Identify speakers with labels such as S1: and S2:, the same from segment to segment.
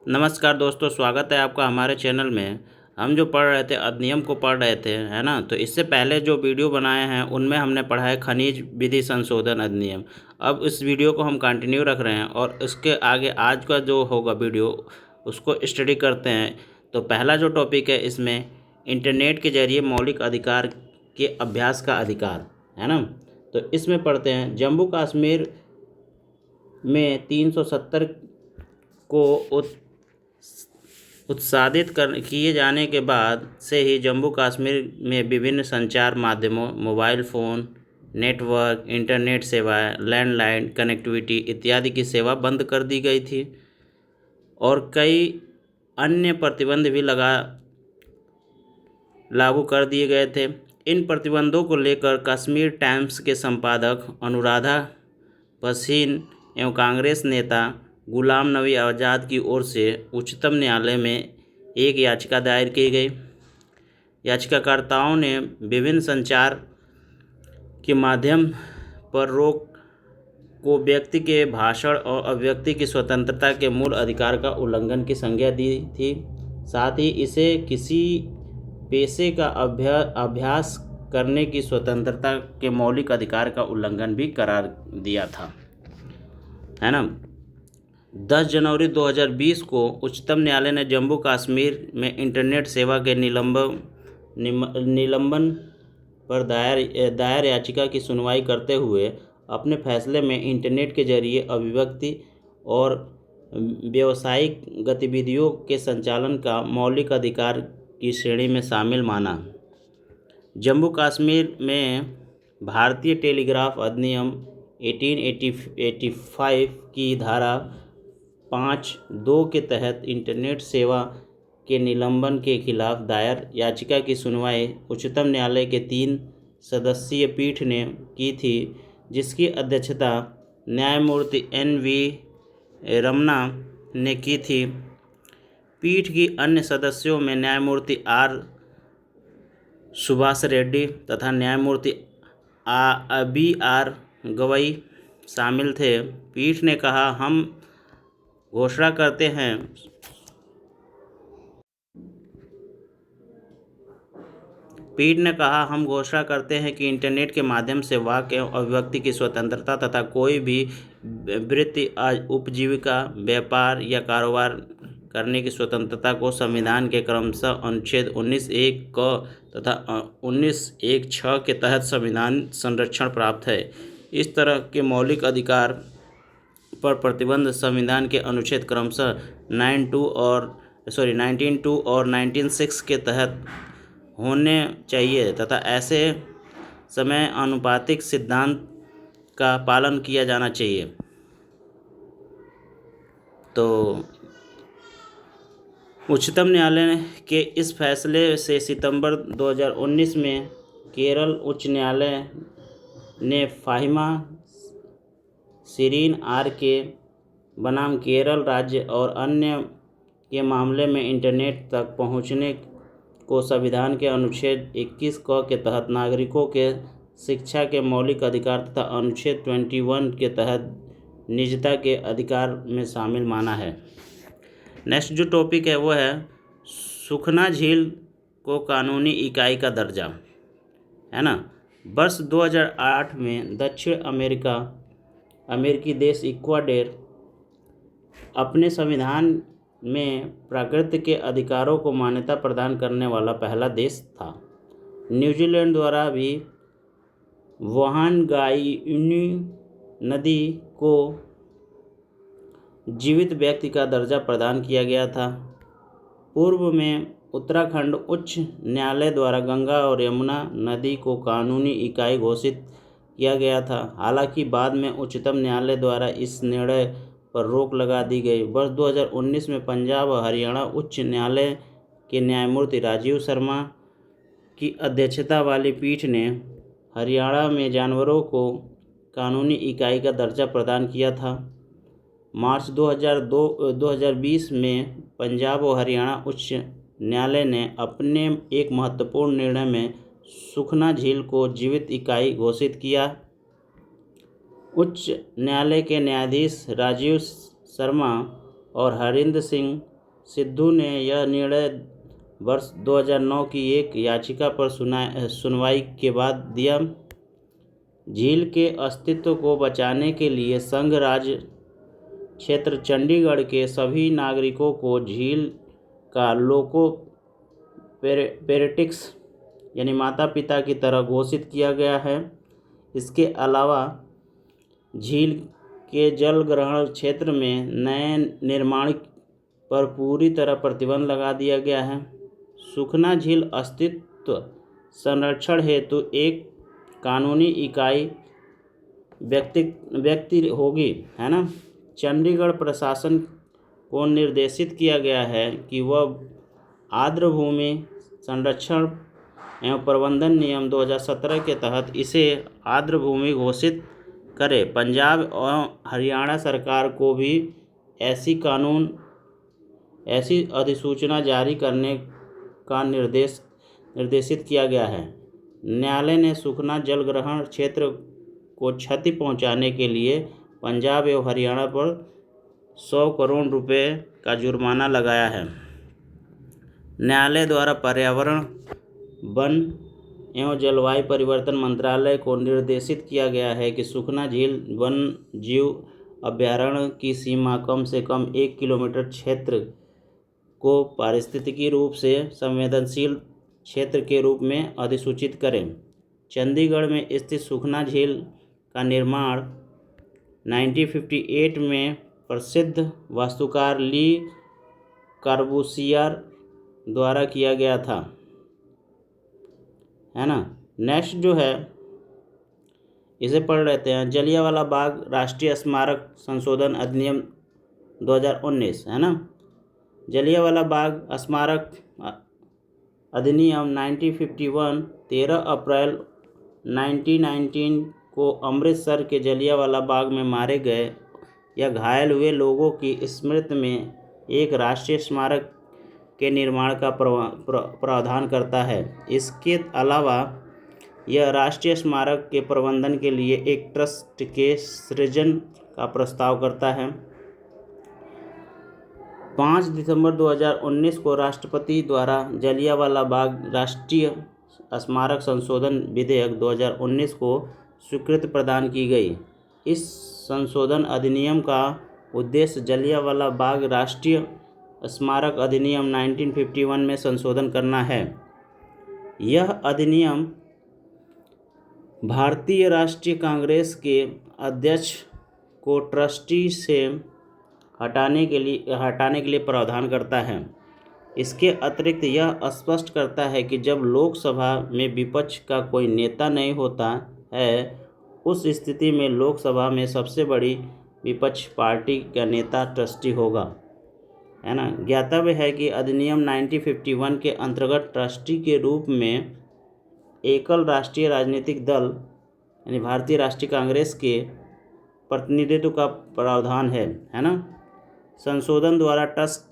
S1: नमस्कार दोस्तों, स्वागत है आपका हमारे चैनल में। हम जो पढ़ रहे थे अधिनियम को पढ़ रहे थे, है ना। तो इससे पहले जो वीडियो बनाए हैं उनमें हमने पढ़ा है खनिज विधि संशोधन अधिनियम। अब इस वीडियो को हम कंटिन्यू रख रहे हैं और इसके आगे आज का जो होगा वीडियो उसको स्टडी करते हैं। तो पहला जो टॉपिक है इसमें इंटरनेट के जरिए मौलिक अधिकार के अभ्यास का अधिकार, है ना। तो इसमें पढ़ते हैं, जम्मू कश्मीर में 370 को उत्सादित किए जाने के बाद से ही जम्मू कश्मीर में विभिन्न संचार माध्यमों, मोबाइल फ़ोन नेटवर्क, इंटरनेट सेवाएं, लैंडलाइन कनेक्टिविटी इत्यादि की सेवा बंद कर दी गई थी और कई अन्य प्रतिबंध भी लागू कर दिए गए थे। इन प्रतिबंधों को लेकर कश्मीर टाइम्स के संपादक अनुराधा भसीन एवं कांग्रेस नेता गुलाम नबी आज़ाद की ओर से उच्चतम न्यायालय में एक याचिका दायर की गई। याचिकाकर्ताओं ने विभिन्न संचार के माध्यम पर रोक को व्यक्ति के भाषण और अभिव्यक्ति की स्वतंत्रता के मूल अधिकार का उल्लंघन की संज्ञा दी थी। साथ ही इसे किसी पेशे का अभ्यास करने की स्वतंत्रता के मौलिक अधिकार का उल्लंघन भी करार दिया था, है ना। 10 जनवरी 2020 को उच्चतम न्यायालय ने जम्मू कश्मीर में इंटरनेट सेवा के निलंबन पर दायर याचिका की सुनवाई करते हुए अपने फैसले में इंटरनेट के जरिए अभिव्यक्ति और व्यावसायिक गतिविधियों के संचालन का मौलिक अधिकार की श्रेणी में शामिल माना। जम्मू कश्मीर में भारतीय टेलीग्राफ अधिनियम 1885 की धारा 5(2) के तहत इंटरनेट सेवा के निलंबन के खिलाफ दायर याचिका की सुनवाई उच्चतम न्यायालय के 3 सदस्यीय पीठ ने की थी, जिसकी अध्यक्षता न्यायमूर्ति NV रमन्ना ने की थी। पीठ की अन्य सदस्यों में न्यायमूर्ति R सुभाष रेड्डी तथा न्यायमूर्ति BR गवई शामिल थे। पीठ ने कहा, हम घोषणा करते हैं कि इंटरनेट के माध्यम से वाक एवं अभिव्यक्ति की स्वतंत्रता तथा कोई भी वृत्ति, उपजीविका, व्यापार या कारोबार करने की स्वतंत्रता को संविधान के क्रमशः अनुच्छेद 19(1) क तथा 19(1)(6) के तहत संविधान संरक्षण प्राप्त है। इस तरह के मौलिक अधिकार पर प्रतिबंध संविधान के अनुच्छेद क्रमशः 19(2) और 19(6) के तहत होने चाहिए तथा ऐसे समय आनुपातिक सिद्धांत का पालन किया जाना चाहिए। तो उच्चतम न्यायालय के इस फैसले से सितंबर 2019 में केरल उच्च न्यायालय ने फाहिमा शिरीन R के बनाम केरल राज्य और अन्य के मामले में इंटरनेट तक पहुंचने को संविधान के अनुच्छेद 21 क के तहत नागरिकों के शिक्षा के मौलिक अधिकार तथा अनुच्छेद 21 के तहत निजता के अधिकार में शामिल माना है। नेक्स्ट जो टॉपिक है वो है सुखना झील को कानूनी इकाई का दर्जा, है ना। वर्ष 2008 में दक्षिण अमेरिकी देश इक्वाडोर अपने संविधान में प्रकृति के अधिकारों को मान्यता प्रदान करने वाला पहला देश था। न्यूजीलैंड द्वारा भी वहानगाइनी नदी को जीवित व्यक्ति का दर्जा प्रदान किया गया था। पूर्व में उत्तराखंड उच्च न्यायालय द्वारा गंगा और यमुना नदी को कानूनी इकाई घोषित किया गया था। हालांकि बाद में उच्चतम न्यायालय द्वारा इस निर्णय पर रोक लगा दी गई। वर्ष 2019 में पंजाब और हरियाणा उच्च न्यायालय के न्यायमूर्ति राजीव शर्मा की अध्यक्षता वाली पीठ ने हरियाणा में जानवरों को कानूनी इकाई का दर्जा प्रदान किया था। मार्च 2020 में पंजाब और हरियाणा उच्च न्यायालय ने अपने एक महत्वपूर्ण निर्णय में सुखना झील को जीवित इकाई घोषित किया। उच्च न्यायालय के न्यायाधीश राजीव शर्मा और हरिंदर सिंह सिद्धू ने यह निर्णय वर्ष 2009 की एक याचिका पर सुनवाई के बाद दिया। झील के अस्तित्व को बचाने के लिए संघ राज्य क्षेत्र चंडीगढ़ के सभी नागरिकों को झील का लोको पेरेटिक्स यानी माता पिता की तरह घोषित किया गया है। इसके अलावा झील के जल ग्रहण क्षेत्र में नए निर्माण पर पूरी तरह प्रतिबंध लगा दिया गया है। सुखना झील अस्तित्व संरक्षण हेतु एक कानूनी इकाई व्यक्ति होगी, है ना। चंडीगढ़ प्रशासन को निर्देशित किया गया है कि वह आर्द्रभूमि संरक्षण एवं प्रबंधन नियम 2017 के तहत इसे आर्द्रभूमि घोषित करे। पंजाब एवं हरियाणा सरकार को भी ऐसी अधिसूचना जारी करने का निर्देशित किया गया है। न्यायालय ने सुखना जल ग्रहण क्षेत्र को क्षति पहुंचाने के लिए पंजाब एवं हरियाणा पर 100 करोड़ रुपए का जुर्माना लगाया है। न्यायालय द्वारा पर्यावरण, वन एवं जलवायु परिवर्तन मंत्रालय को निर्देशित किया गया है कि सुखना झील वन जीव अभयारण्य की सीमा कम से कम 1 किलोमीटर क्षेत्र को पारिस्थितिकी रूप से संवेदनशील क्षेत्र के रूप में अधिसूचित करें। चंडीगढ़ में स्थित सुखना झील का निर्माण 1958 में प्रसिद्ध वास्तुकार ली कॉर्बूसियर द्वारा किया गया था, है ना। नेक्स्ट जो है इसे पढ़ लेते हैं। जलियांवाला बाग राष्ट्रीय स्मारक संशोधन अधिनियम 2019, है ना। जलियांवाला बाग स्मारक अधिनियम 1951 13 अप्रैल 1919 को अमृतसर के जलियांवाला बाग में मारे गए या घायल हुए लोगों की स्मृति में एक राष्ट्रीय स्मारक के निर्माण का प्रावधान करता है। इसके अलावा यह राष्ट्रीय स्मारक के प्रबंधन के लिए एक ट्रस्ट के सृजन का प्रस्ताव करता है। 5 दिसंबर 2019 को राष्ट्रपति द्वारा जलियांवाला बाग राष्ट्रीय स्मारक संशोधन विधेयक 2019 को स्वीकृति प्रदान की गई। इस संशोधन अधिनियम का उद्देश्य जलियांवाला बाग राष्ट्रीय स्मारक अधिनियम 1951 में संशोधन करना है। यह अधिनियम भारतीय राष्ट्रीय कांग्रेस के अध्यक्ष को ट्रस्टी से हटाने के लिए प्रावधान करता है। इसके अतिरिक्त यह स्पष्ट करता है कि जब लोकसभा में विपक्ष का कोई नेता नहीं होता है, उस स्थिति में लोकसभा में सबसे बड़ी विपक्ष पार्टी का नेता ट्रस्टी होगा, है ना। ज्ञातव्य है कि अधिनियम 1951 के अंतर्गत ट्रस्टी के रूप में एकल राष्ट्रीय राजनीतिक दल यानी भारतीय राष्ट्रीय कांग्रेस के प्रतिनिधित्व का प्रावधान है ना। संशोधन द्वारा ट्रस्ट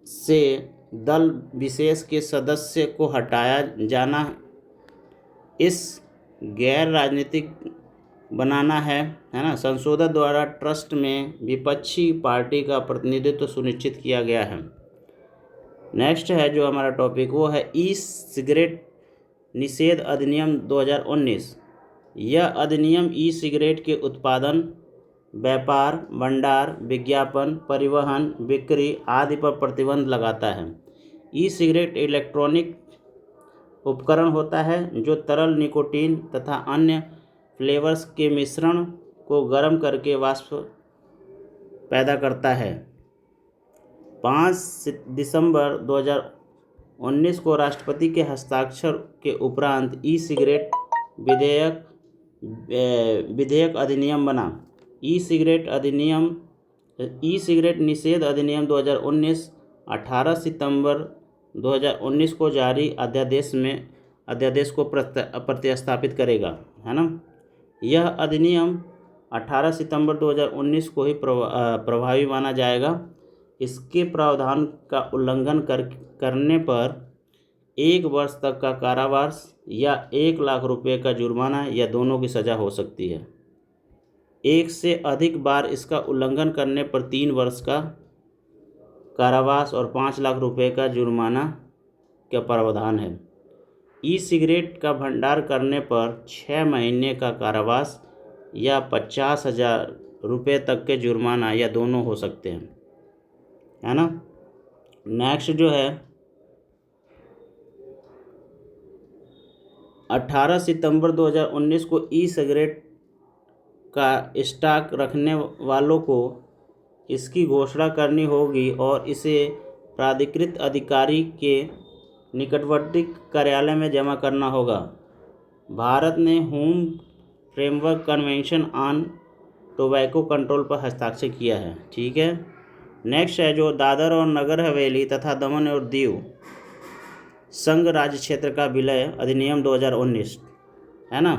S1: से दल विशेष के सदस्य को हटाया जाना, इस गैर राजनीतिक बनाना है ना। संशोधन द्वारा ट्रस्ट में विपक्षी पार्टी का प्रतिनिधित्व सुनिश्चित किया गया है। नेक्स्ट है जो हमारा टॉपिक वो है ई सिगरेट निषेध अधिनियम 2019। यह अधिनियम ई सिगरेट के उत्पादन, व्यापार, भंडार, विज्ञापन, परिवहन, बिक्री आदि पर प्रतिबंध लगाता है। ई सिगरेट इलेक्ट्रॉनिक उपकरण होता है जो तरल निकोटीन तथा अन्य फ्लेवर्स के मिश्रण को गर्म करके वाष्प पैदा करता है। 5 दिसंबर 2019 को राष्ट्रपति के हस्ताक्षर के उपरांत ई सिगरेट विधेयक अधिनियम बना। ई सिगरेट निषेध अधिनियम 2019 18 सितंबर 2019 को जारी अध्यादेश को प्रतिस्थापित करेगा, है ना। यह अधिनियम 18 सितंबर 2019 को ही प्रभावी माना जाएगा। इसके प्रावधान का उल्लंघन करने पर 1 वर्ष तक का कारावास या 1 लाख रुपए का जुर्माना या दोनों की सज़ा हो सकती है। 1 से अधिक बार इसका उल्लंघन करने पर 3 वर्ष का कारावास और 5 लाख रुपए का जुर्माना का प्रावधान है। ई सिगरेट का भंडार करने पर 6 महीने का कारावास या 50,000 रुपये तक के जुर्माना या दोनों हो सकते हैं, है ना। नेक्स्ट जो है 18 सितंबर 2019 को ई सिगरेट का स्टॉक रखने वालों को इसकी घोषणा करनी होगी और इसे प्राधिकृत अधिकारी के निकटवर्ती कार्यालय में जमा करना होगा। भारत ने home framework convention on tobacco control पर हस्ताक्षर किया है। ठीक है। नेक्स्ट है जो दादर और नगर हवेली तथा दमन और दीव संघ राज्य क्षेत्र का विलय अधिनियम 2019, है ना।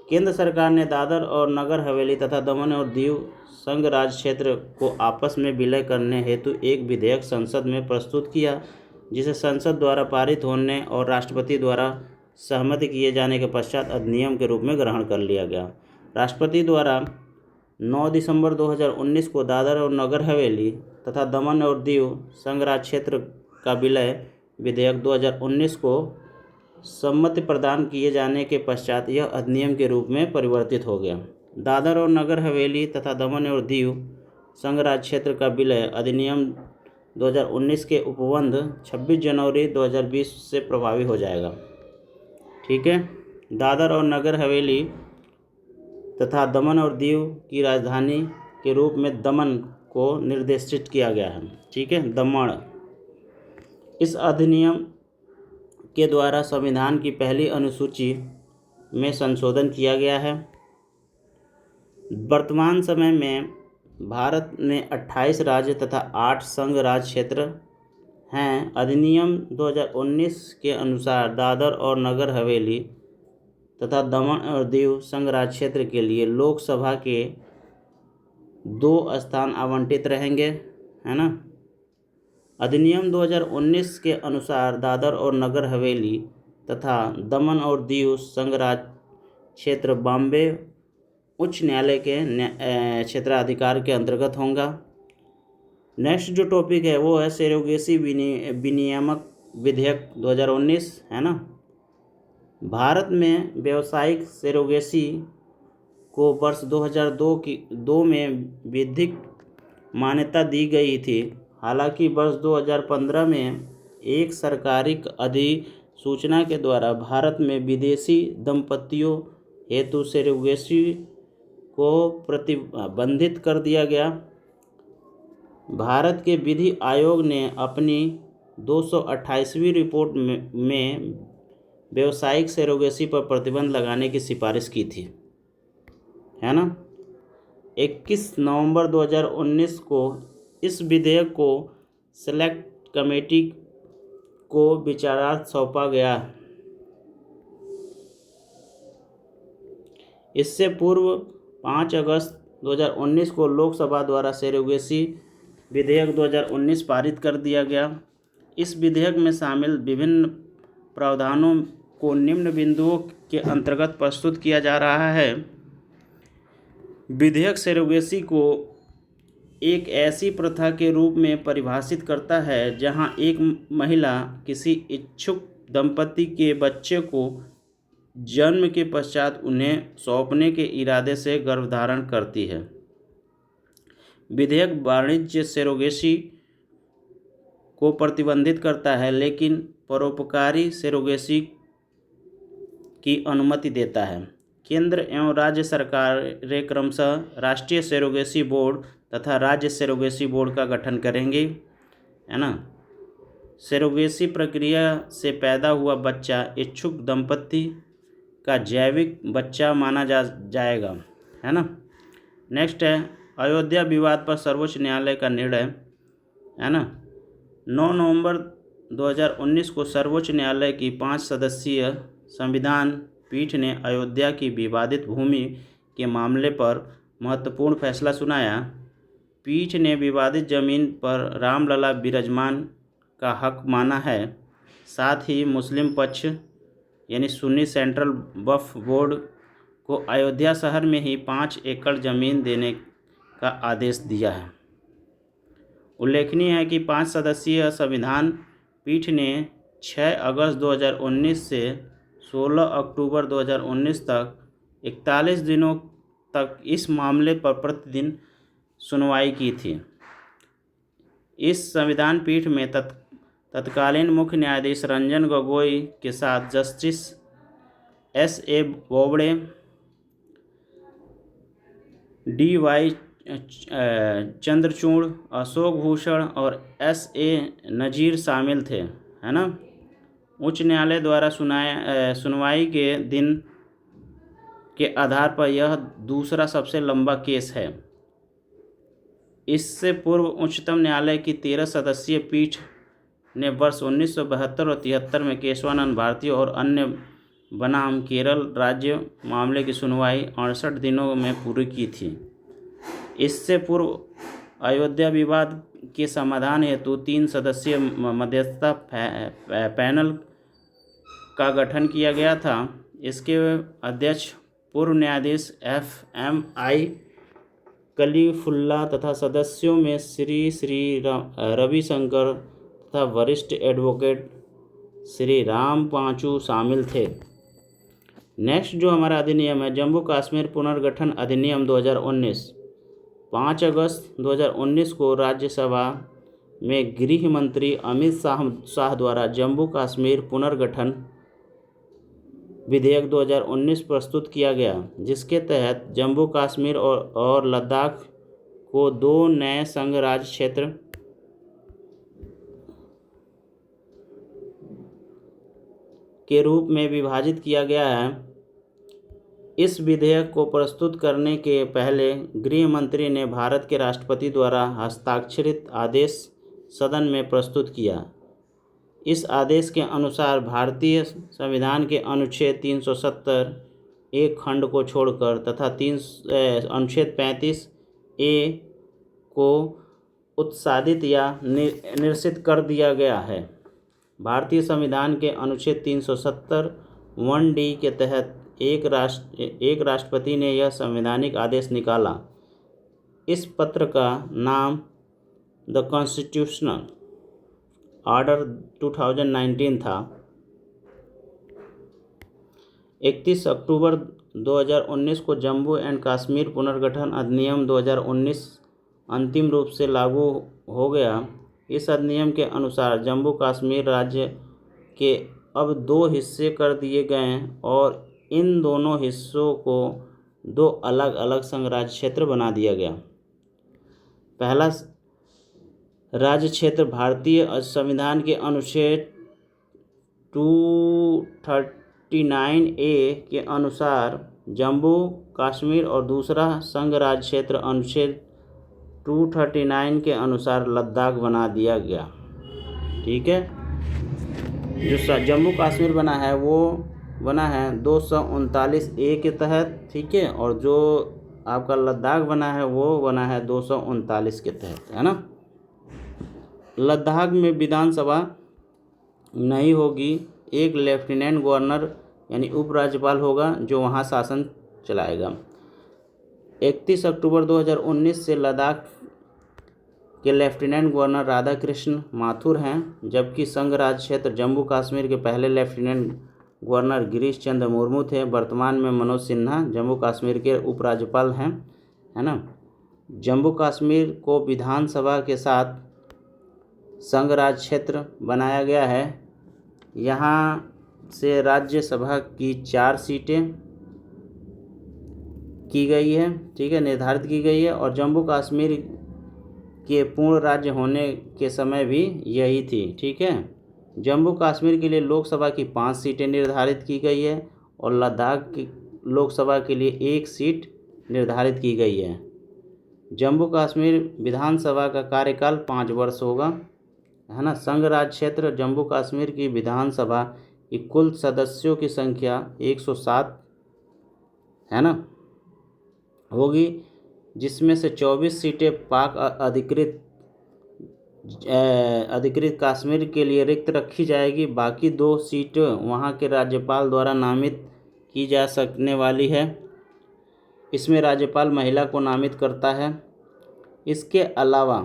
S1: केंद्र सरकार ने दादर और नगर हवेली तथा दमन और दीव संघ राज्य क्षेत्र को आपस में विलय करने हेतु एक विधेयक संसद में प्रस्तुत किया, जिसे संसद द्वारा पारित होने और राष्ट्रपति द्वारा सहमति किए जाने के पश्चात अधिनियम के रूप में ग्रहण कर लिया गया। राष्ट्रपति द्वारा 9 दिसंबर 2019 को दादर और नगर हवेली तथा दमन और दीव संघ राज्य क्षेत्र का विलय विधेयक 2019 को सम्मति प्रदान किए जाने के पश्चात यह अधिनियम के रूप में परिवर्तित हो गया। दादर और नगर हवेली तथा दमन और दीव संघ राज्य क्षेत्र का विलय अधिनियम 2019 के उपबंध 26 जनवरी 2020 से प्रभावी हो जाएगा। ठीक है। दादर और नगर हवेली तथा दमन और दीव की राजधानी के रूप में दमन को निर्देशित किया गया है। ठीक है, दमन। इस अधिनियम के द्वारा संविधान की पहली अनुसूची में संशोधन किया गया है। वर्तमान समय में भारत में 28 राज्य तथा 8 संघ राज्य क्षेत्र हैं। अधिनियम 2019 के अनुसार दादर और नगर हवेली तथा दमन और दीव संघ राज्य क्षेत्र के लिए लोकसभा के 2 स्थान आवंटित रहेंगे, है ना। अधिनियम 2019 के अनुसार दादर और नगर हवेली तथा दमन और दीव संघ राज्य क्षेत्र बॉम्बे उच्च न्यायालय के क्षेत्राधिकार के अंतर्गत होगा। नेक्स्ट जो टॉपिक है वो है सरोगेसी विनियामक विधेयक 2019, है ना। भारत में व्यावसायिक सरोगेसी को वर्ष 2002 में विधिक मान्यता दी गई थी। हालांकि वर्ष 2015 में एक सरकारी अधिसूचना के द्वारा भारत में विदेशी दंपतियों हेतु सरोगेसी को प्रतिबंधित कर दिया गया। भारत के विधि आयोग ने अपनी 228वीं रिपोर्ट में व्यावसायिक सरोगेसी पर प्रतिबंध लगाने की सिफारिश की थी, है ना। 21 नवंबर 2019 को इस विधेयक को सेलेक्ट कमेटी को विचारार्थ सौंपा गया। इससे पूर्व 5 अगस्त 2019 को लोकसभा द्वारा सरोगेसी विधेयक 2019 पारित कर दिया गया। इस विधेयक में शामिल विभिन्न प्रावधानों को निम्न बिंदुओं के अंतर्गत प्रस्तुत किया जा रहा है। विधेयक सरोगेसी को एक ऐसी प्रथा के रूप में परिभाषित करता है जहां एक महिला किसी इच्छुक दंपति के बच्चे को जन्म के पश्चात उन्हें सौंपने के इरादे से गर्भधारण करती है। विधेयक वाणिज्य सरोगेसी को प्रतिबंधित करता है, लेकिन परोपकारी सरोगेसी की अनुमति देता है। केंद्र एवं राज्य सरकारें क्रमशः राष्ट्रीय सरोगेसी बोर्ड तथा राज्य सरोगेसी बोर्ड का गठन करेंगे, है ना। सरोगेसी प्रक्रिया से पैदा हुआ बच्चा इच्छुक दंपति का जैविक बच्चा माना जाएगा, है ना। नेक्स्ट है अयोध्या विवाद पर सर्वोच्च न्यायालय का निर्णय, है ना। 9 नवंबर 2019 को सर्वोच्च न्यायालय की 5 सदस्यीय संविधान पीठ ने अयोध्या की विवादित भूमि के मामले पर महत्वपूर्ण फैसला सुनाया। पीठ ने विवादित जमीन पर रामलला विराजमान का हक माना है। साथ ही मुस्लिम पक्ष यानी सुन्नी सेंट्रल वक्फ बोर्ड को अयोध्या शहर में ही 5 एकड़ जमीन देने का आदेश दिया है। उल्लेखनीय है कि 5 सदस्यीय संविधान पीठ ने 6 अगस्त 2019 से 16 अक्टूबर 2019 तक 41 दिनों तक इस मामले पर प्रतिदिन सुनवाई की थी। इस संविधान पीठ में तत्कालीन मुख्य न्यायाधीश रंजन गोगोई के साथ justice S.A. Bobde, D.Y. Chandrachud, Ashok Bhushan और S.A. नजीर शामिल थे, है ना। उच्च न्यायालय द्वारा सुनवाई के दिन के आधार पर यह दूसरा सबसे लंबा केस है। इससे पूर्व उच्चतम न्यायालय की 13 सदस्यीय पीठ ने वर्ष 1972 और 73 में केशवानंद भारती और अन्य बनाम केरल राज्य मामले की सुनवाई 68 दिनों में पूरी की थी। इससे पूर्व अयोध्या विवाद के समाधान हेतु 3 सदस्यीय मध्यस्थता पैनल का गठन किया गया था। इसके अध्यक्ष पूर्व न्यायाधीश F.M.I. कलीफुल्ला तथा सदस्यों में श्री रविशंकर तथा वरिष्ठ एडवोकेट श्री राम पांचू शामिल थे। नेक्स्ट जो हमारा अधिनियम है, जम्मू कश्मीर पुनर्गठन अधिनियम 2019। 5 अगस्त 2019 को राज्यसभा में गृह मंत्री अमित शाह द्वारा जम्मू कश्मीर पुनर्गठन विधेयक 2019 प्रस्तुत किया गया, जिसके तहत जम्मू कश्मीर और लद्दाख को 2 नए संघ राज्य क्षेत्र के रूप में विभाजित किया गया है। इस विधेयक को प्रस्तुत करने के पहले गृह मंत्री ने भारत के राष्ट्रपति द्वारा हस्ताक्षरित आदेश सदन में प्रस्तुत किया। इस आदेश के अनुसार भारतीय संविधान के अनुच्छेद 370 एक खंड को छोड़कर तथा अनुच्छेद 35 ए को उत्सादित या निरसित कर दिया गया है। भारतीय संविधान के अनुच्छेद 370 1D के तहत एक राष्ट्रपति ने यह संवैधानिक आदेश निकाला। इस पत्र का नाम द कॉन्स्टिट्यूशनल ऑर्डर 2019 था। 31 अक्टूबर 2019 को जम्मू एंड कश्मीर पुनर्गठन अधिनियम 2019 अंतिम रूप से लागू हो गया। इस अधिनियम के अनुसार जम्मू कश्मीर राज्य के अब 2 हिस्से कर दिए गए और इन दोनों हिस्सों को 2 अलग अलग संघ राज्य क्षेत्र बना दिया गया। पहला राज्य क्षेत्र भारतीय संविधान के अनुच्छेद 239A के अनुसार जम्मू कश्मीर और दूसरा संघ राज्य क्षेत्र अनुच्छेद 239 के अनुसार लद्दाख बना दिया गया। ठीक है, जो जम्मू कश्मीर बना है वो बना है 239A के तहत। ठीक है, और जो आपका लद्दाख बना है वो बना है 239 के तहत, है ना। लद्दाख में विधानसभा नहीं होगी, एक लेफ्टिनेंट गवर्नर यानी उपराज्यपाल होगा जो वहाँ शासन चलाएगा। 31 अक्टूबर 2019 से लद्दाख के लेफ्टिनेंट गवर्नर राधाकृष्ण माथुर हैं, जबकि संघ राज्य क्षेत्र जम्मू कश्मीर के पहले लेफ्टिनेंट गवर्नर गिरीश चंद्र मुर्मू थे। वर्तमान में मनोज सिन्हा जम्मू कश्मीर के उपराज्यपाल हैं, है ना। जम्मू कश्मीर को विधानसभा के साथ संघ राज्य क्षेत्र बनाया गया है। यहाँ से राज्यसभा की 4 सीटें की गई है, ठीक है, निर्धारित की गई है। और जम्मू कश्मीर के पूर्ण राज्य होने के समय भी यही थी। ठीक है, जम्मू कश्मीर के लिए लोकसभा की 5 सीटें निर्धारित की गई है और लद्दाख की लोकसभा के लिए 1 सीट निर्धारित की गई है। जम्मू कश्मीर विधानसभा का कार्यकाल 5 वर्ष होगा, है ना। संघ राज्य क्षेत्र जम्मू कश्मीर की विधानसभा की कुल सदस्यों की संख्या 107, है ना, होगी, जिसमें से 24 सीटें पाक अधिकृत कश्मीर के लिए रिक्त रखी जाएगी। बाकी 2 सीटें वहां के राज्यपाल द्वारा नामित की जा सकने वाली है। इसमें राज्यपाल महिला को नामित करता है। इसके अलावा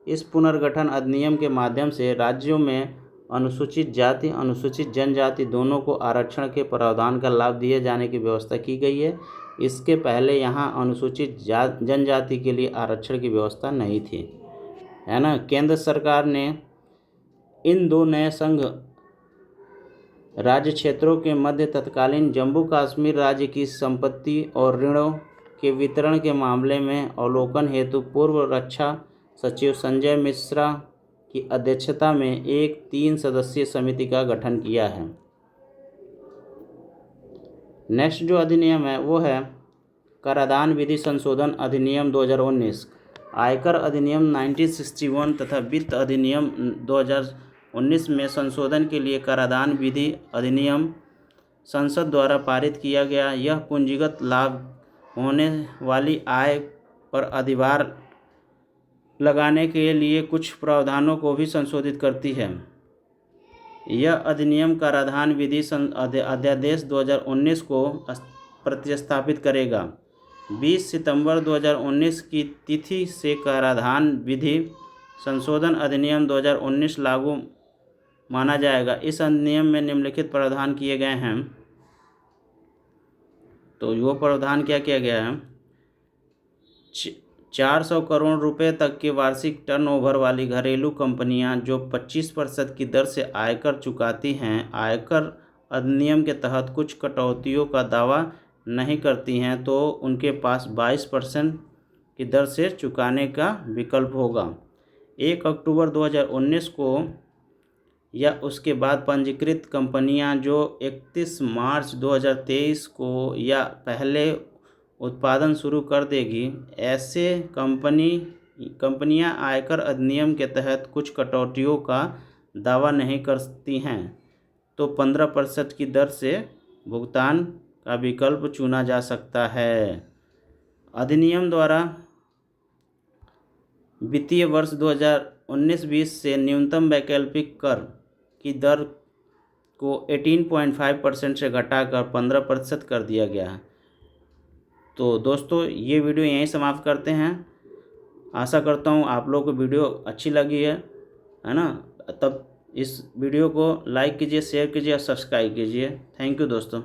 S1: इस पुनर्गठन अधिनियम के माध्यम से राज्यों में अनुसूचित जाति अनुसूचित जनजाति दोनों को आरक्षण के प्रावधान का लाभ दिए जाने की व्यवस्था की गई है। इसके पहले यहाँ अनुसूचित जनजाति के लिए आरक्षण की व्यवस्था नहीं थी, है ना। केंद्र सरकार ने इन दो नए संघ राज्य क्षेत्रों के मध्य तत्कालीन जम्मू कश्मीर राज्य की संपत्ति और ऋणों के वितरण के मामले में अवलोकन हेतु पूर्व रक्षा सचिव संजय मिश्रा की अध्यक्षता में एक 3 सदस्यीय समिति का गठन किया है। नेक्स्ट जो अधिनियम है वो है कराधान विधि संशोधन अधिनियम 2019। आयकर अधिनियम 1961 तथा वित्त अधिनियम 2019 में संशोधन के लिए कराधान विधि अधिनियम संसद द्वारा पारित किया गया। यह पूंजीगत लाभ होने वाली आय पर अधिभार लगाने के लिए कुछ प्रावधानों को भी संशोधित करती है। यह अधिनियम कराधान विधि अध्यादेश 2019 को प्रतिस्थापित करेगा। 20 सितंबर 2019 की तिथि से कराधान विधि संशोधन अधिनियम 2019 लागू माना जाएगा। इस अधिनियम में निम्नलिखित प्रावधान किए गए हैं। तो वो प्रावधान क्या किया गया है? 400 करोड़ रुपए तक के वार्षिक टर्नओवर वाली घरेलू कंपनियां जो 25% की दर से आयकर चुकाती हैं, आयकर अधिनियम के तहत कुछ कटौतियों का दावा नहीं करती हैं, तो उनके पास 22% की दर से चुकाने का विकल्प होगा। 1 अक्टूबर 2019 को या उसके बाद पंजीकृत कंपनियां जो 31 मार्च 2023 को या पहले उत्पादन शुरू कर देगी, ऐसे कंपनियां आयकर अधिनियम के तहत कुछ कटौतियों का दावा नहीं करती हैं, तो 15% की दर से भुगतान का विकल्प चुना जा सकता है। अधिनियम द्वारा वित्तीय वर्ष 2019-20 से न्यूनतम वैकल्पिक कर की दर को 18.5% से घटाकर 15% कर दिया गया है। तो दोस्तों ये वीडियो यहीं समाप्त करते हैं। आशा करता हूँ आप लोगों को वीडियो अच्छी लगी है ना। तब इस वीडियो को लाइक कीजिए, शेयर कीजिए और सब्सक्राइब कीजिए। थैंक यू दोस्तों।